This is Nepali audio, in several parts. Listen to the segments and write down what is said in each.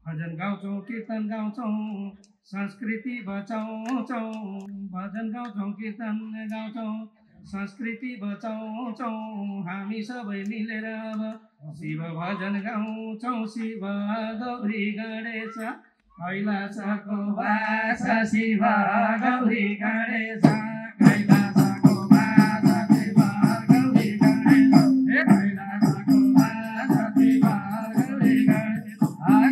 भजन गाउँछौँ कीर्तन गाउँछौँ संस्कृति बचाउँछौँ भजन गाउँछौँ कीर्तन गाउँछौँ संस्कृति बचाउँछौँ हामी सबै मिलेर अब शिव भजन गाउँछौँ शिव गौरी गणेश कैलाशको वास शिव गौरी गणेश कैलाशको वास शिव गौरी गणेश कैलाशको वास शिव गौरी गणेश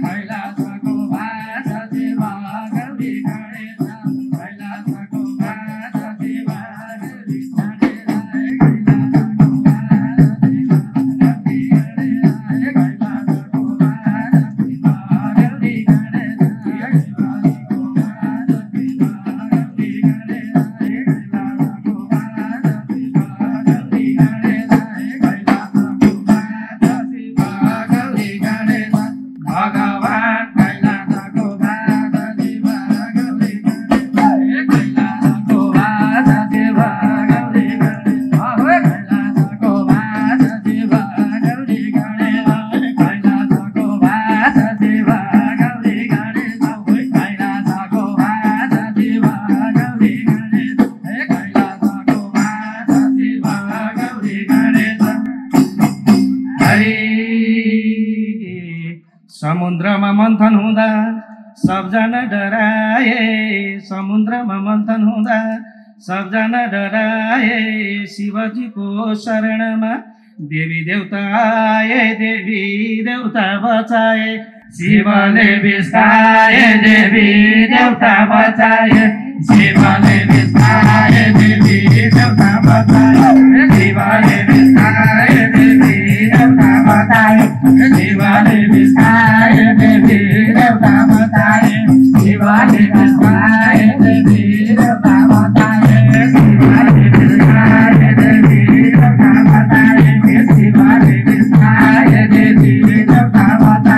कैलाशको वास शिव गौरी गणेश कैलाशको वास शिव गौरी समुद्रमा मन्थन हुँदा सबजना डराए समुद्रमा मन्थन हुँदा सबजना डराए शिवजीको शरणमा देवी देवता आए देवी देवता बचाए शिवले बिस्ताए देवी देवता बचाए शिवले बिस्ताए देवी देवता बचाए शिवले बिस्ताए देवी देवता बचाए शिवले बिस्ताए देवी देवता बचाए शिवले बिस्ताए देवी देवता बचाए शिवले बिस्ताए देवी देवता बचाए शिवले बिस्ताए देवी देवता बचाए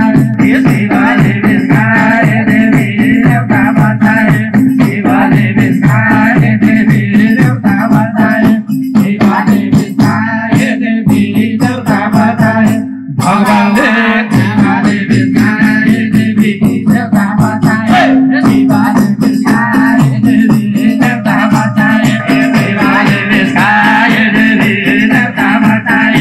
शिवले बिस्ताए देवी देवता बचाए शिवले बिस्ताए देवी देवता बचाए शिवले बिस्ताए देवी देवता बचाए भगवानले शिवले बिस्ताए देवी देवता बचाए शिवले बिस्ताए देवी देवता बचाए शिवले बिस्ताए देवी देवता बचाए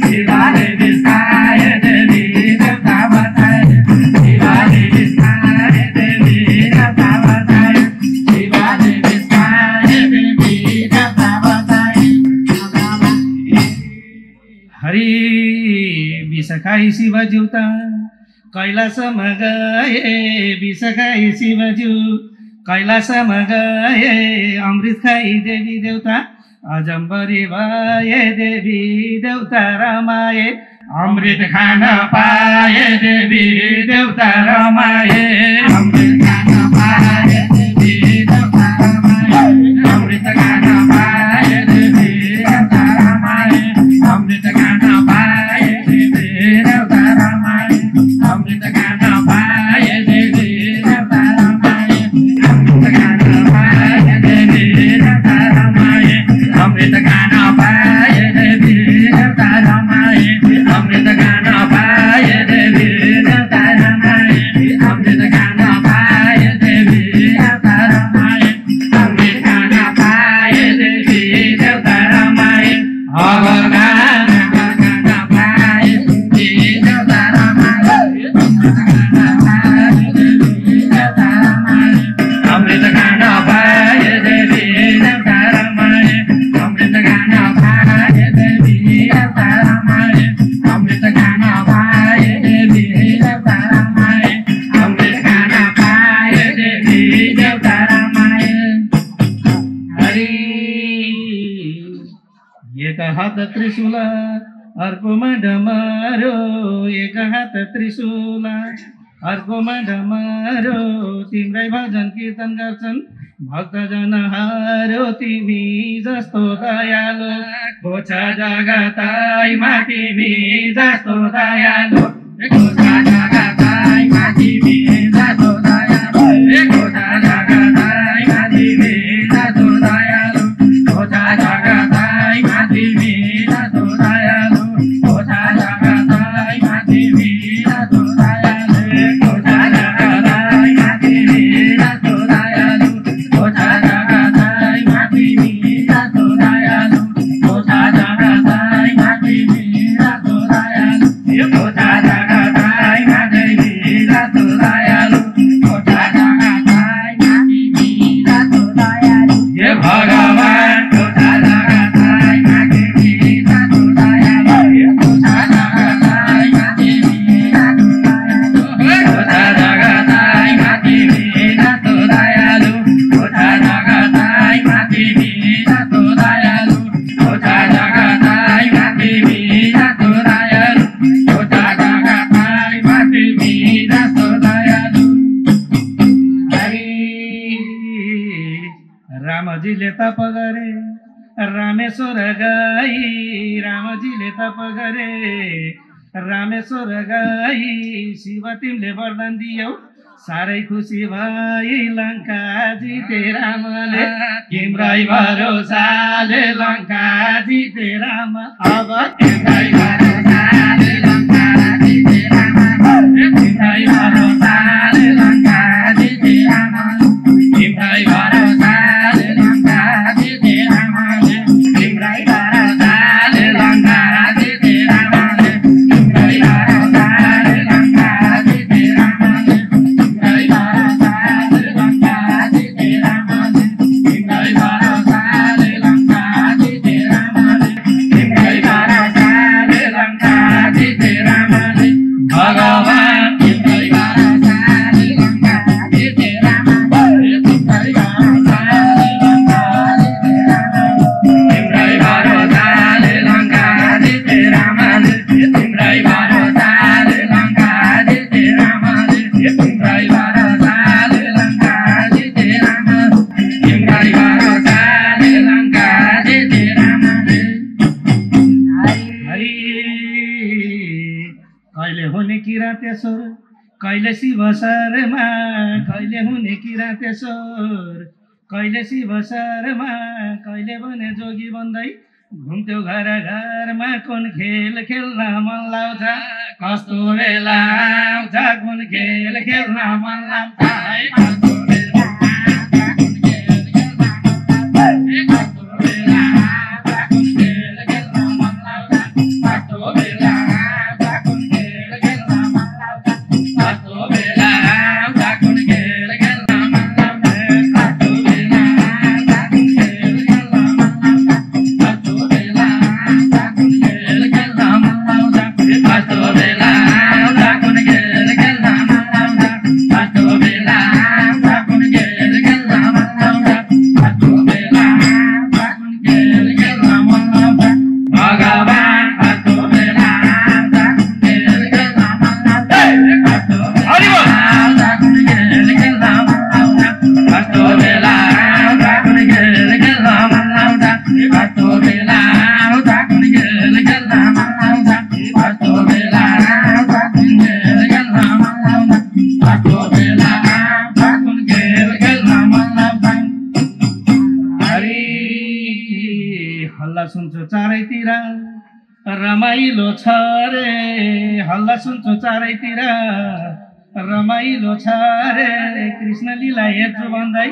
शिवले बिस्ताए देवी देवता बचाए शिवले बिस्ताए देवी देवता बचाए शिवले बिस्ताए देवी देवता बचाए हरि विषखाई शिवज्यूता कैलाशमा गए विषखाई शिवज्यू कैलाशमा गए अमृत खाई देवी देवता अजम्बरी भए देवी देवता रमाए अमृत खान पाए देवी देवता रमाए अमृत खान पाए देवी देवता रमाए अमृत खान पाए देवी देवता रमाए अमृत खान पाए देवी देवता रमाए अमृत खान पाए देवी देवता रमाए अमृत खान पाए देवी देवता रमाए अमृत खान पाए देवी देवता रमाए अमृत खान पाए देवी देवता रमाए अमृत खान पाए देवी देवता रमाए अमृत खान पाए देवी देवता रमाए अगर खान पाए देवी देवता रमाए अमृत खान पाए देवी देवता रमाए अमृत खान पाए देवी देवता रमाए अमृत खान पाए देवी देवता रमाए अमृत खान पाए देवी देवता रमाए अमृत खान पाए देवी देवता रमाए हरि एक हात त्रिशूल अर्कोमा डमरो एक हात त्रिशूल अर्कोमा डमरो तिम्रै भजन कीर्तन गर्छन् भक्तजनहरू तिमी जस्तो दयालु खोछ जगतैमा तिमी जस्तो दयालु खोछ जगतैमा तिमी जस्तो दयालु खोछ जगतैमा तिमी जस्तो दयालु खोछ जगतैमा तिमी जस्तो दयालु खोछ जगतैमा तिमी जस्तो दयालु खोछ रामजीले तप गरे रामेश्वर गई रामजीले तप गरे रामेश्वर गई शिव तिमीले वरदान दियौ साह्रै खुसी भई लङ्का जिते रामले तिम्रै भरोसाले लङ्का जिते राम अब तिम्रै भरोसाले लङ्का जिते राम तिम्रै भरोसाले लङ्का जिते राम तिम्रै भरोसाले लङ्का जिते राम तिम्रै भरोसाले लङ्का जिते राम तिम्रै भरोसाले लङ्का जिते राम तिम्रै भरोसाले लङ्का जिते राम तिम्रै भरोसाले लङ्का जिते राम तिम्रै भरोसाले लङ्का जिते राम भगवान तिम्रै भरोसाले लङ्का जिते राम तिम्रै भरोसाले लङ्का जिते राम तिम्रै भरोसाले लङ्का जिते राम तिम्रै भरोसाले लङ्का जिते राम तिम्रै भरोसाले लङ्का जिते राम तिम्रै भरोसाले लङ्का जिते राम हरि कहिले हुने किरातेश्वर कहिले शिव शर्मा कहिले हुने किरातेश्वर कहिले शिव शर्मा कहिले भने जोगी बन्दै घुम्थ्यो घर घरमा कुन खेल खेल्न मन लाउँछ कस्तो बेला आउँछ कुन खेल खेल्न मन लाउँछ कस्तो बेला आउँछ कुन खेल खेल्न मन लाउँछ कस्तो बेला आउँछ कुन खेल खेल्न मन लाउँछ कस्तो बेला आउँछ कुन खेल खेल्न मन लाउँछ कस्तो बेला आउँछ कुन खेल खेल्न मन लाउँछ कस्तो बेला आउँछ कुन खेल खेल्न मन लाउँछ कस्तो बेला आउँछ कुन खेल खेल्न मन लाउँछ कस्तो बेला आउँछ कुन खेल खेल्न मन लाउँछ कस्तो बेला आउँछ कुन खेल खेल्न मन लाउँछ कस्तो बेला आउँछ कुन खेल खेल्न मन लाउँछ भगवान कस्तो बेला आउँछ कुन खेल खेल्न मन लाउँछ कस्तो बेला आउँछ कुन खेल खेल्न मन लाउँछ कस्तो बेला आउँछ कुन खेल खेल्न मन लाउँछ कस्तो बेला आउँछ कुन खेल खेल्न मन लाउँछ कस्तो बेला आउँछ कुन खेल खेल्न मन लाउँछ कस्तो बेला आउँछ कुन खेल खेल्न मन लाउँछ हरि हल्ला सुन्छु चारैतिर रमाइलो छ रे हल्ला सुन्छु चारैतिर रमाइलो छ रे कृष्ण लीला हेर्छु भन्दै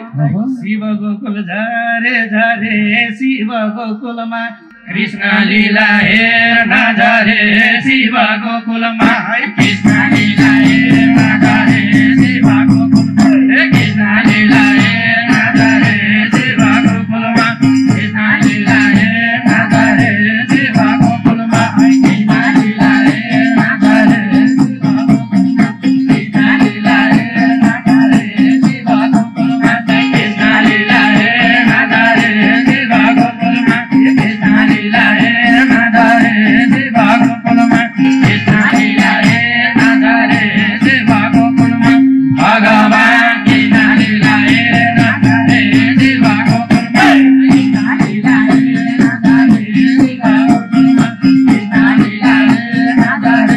शिव गोकुल झरे झरे शिव गोकुलमा कृष्ण लीला हेर्न झरे शिव गोकुलमा कृष्ण लीला हेर्न झरे शिव गोकुलमा कृष्ण लीला हेर्न झरे शिव गोकुलमा कृष्ण लीला हेर्न झरे शिव गोकुलमा कृष्ण लीला हेर्न झरे शिव गोकुलमा कृष्ण लीला हेर्न झरे शिव गोकुलमा कृष्ण लीला हेर्न झरे शिव गोकुलमा कृष्ण लीला हेर्न झरे शिव गोकुलमा कृष्ण लीला हेर्न झरे शिव गोकुलमा भगवान कृष्ण लीला हेर्न झरे शिव गोकुलमा कृष्ण लीला हेर्न झरे शिव गोकुलमा कृष्ण लीला हेर्न झरे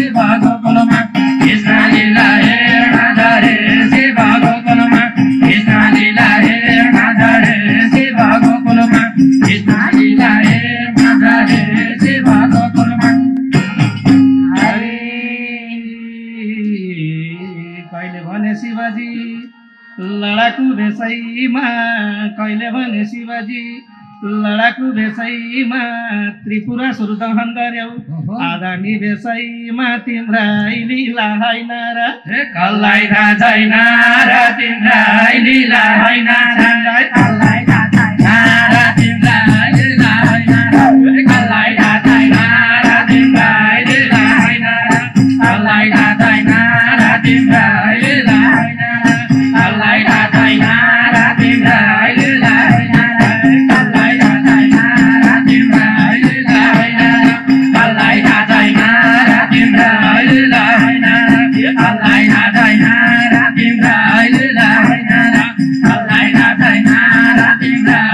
शिव गोकुलमा कृष्ण लीला हेर्न झरे शिव गोकुलमा कृष्ण लीला हेर्न झरे शिव गोकुलमा कृष्ण लीला हेर्न झरे शिव गोकुलमा हरि कहिले भने शिवजी लडाकु भेषैमा कहिले भने शिवजी लडाकु भेषैमा त्रिपुरासुर दहन गर्यौ आदानी भेषैमा तिम्रै लीला होइन र कसलाई थाहा छैन र तिम्रै लीला होइन कसलाई थाहा छैन र तिम्रै लीला होइन कसलाई थाहा छैन र तिम्रै लीला होइन कसलाई थाहा छैन र तिम्रै लीला होइन कसलाई थाहा छैन र तिम्रै लीला होइन कसलाई थाहा छैन र तिम्रै लीला होइन कसलाई थाहा छैन र तिम्रै लीला होइन कसलाई थाहा छैन र तिम्रै लीला होइन कसलाई थाहा छैन र तिम्रै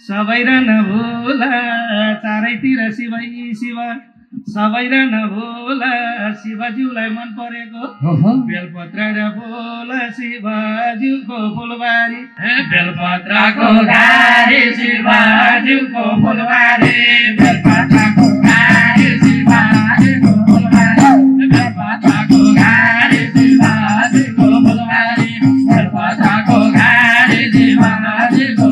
सबै र नभुला चारैतिर शिवै शिव सबै र नभुला शिवज्यूलाई मन परेको बेलपत्र र फुल शिवज्यूको फुलबारी बेलपत्रको गाडी शिवज्यूको फुलबारी बेलपत्रको गाडी शिवज्यूको फुलबारी बेलपत्रको गाडी शिवज्यूको फुलबारी बेलपत्रको गाडी शिवज्यूको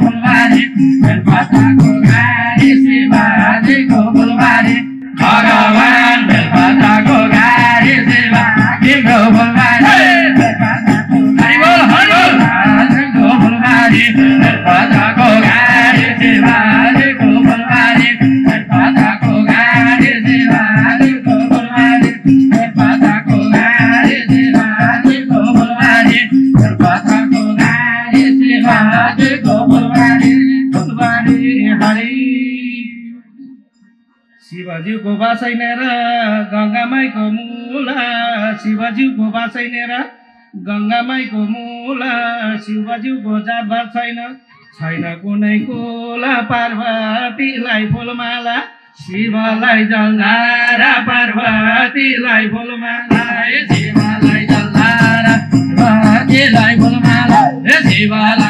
फुलबारी बेलपत्रको गाडी शिवज्यूको फुलबारी भगवान बेलपत्रको गाडी शिवा तिम्रो फुलबारी बेलपत्रको फुलबारी बेलपत्रको गाडी शिवा तिम्रो फुलबारी बेलपत्रको गाडी शिवा तिम्रो फुलबारी बेलपत्रको गाडी शिवा तिम्रो फुलबारी बेलपत्रको गाडी शिवा तिम्रो फुलबारी फुलबारी हरि शिवज्यूको बासैनेर गङ्गामाईको मूला शिवज्यूको बासैनेर गङ्गामाईको मूला शिवज्यूको जातभात छैन छैन कुनै कुला पार्वतीलाई फुलमाला शिवलाई जल्लारा पार्वतीलाई फुलमाला शिवलाई जल्लारा पार्वतीलाई फुलमाला शिवलाई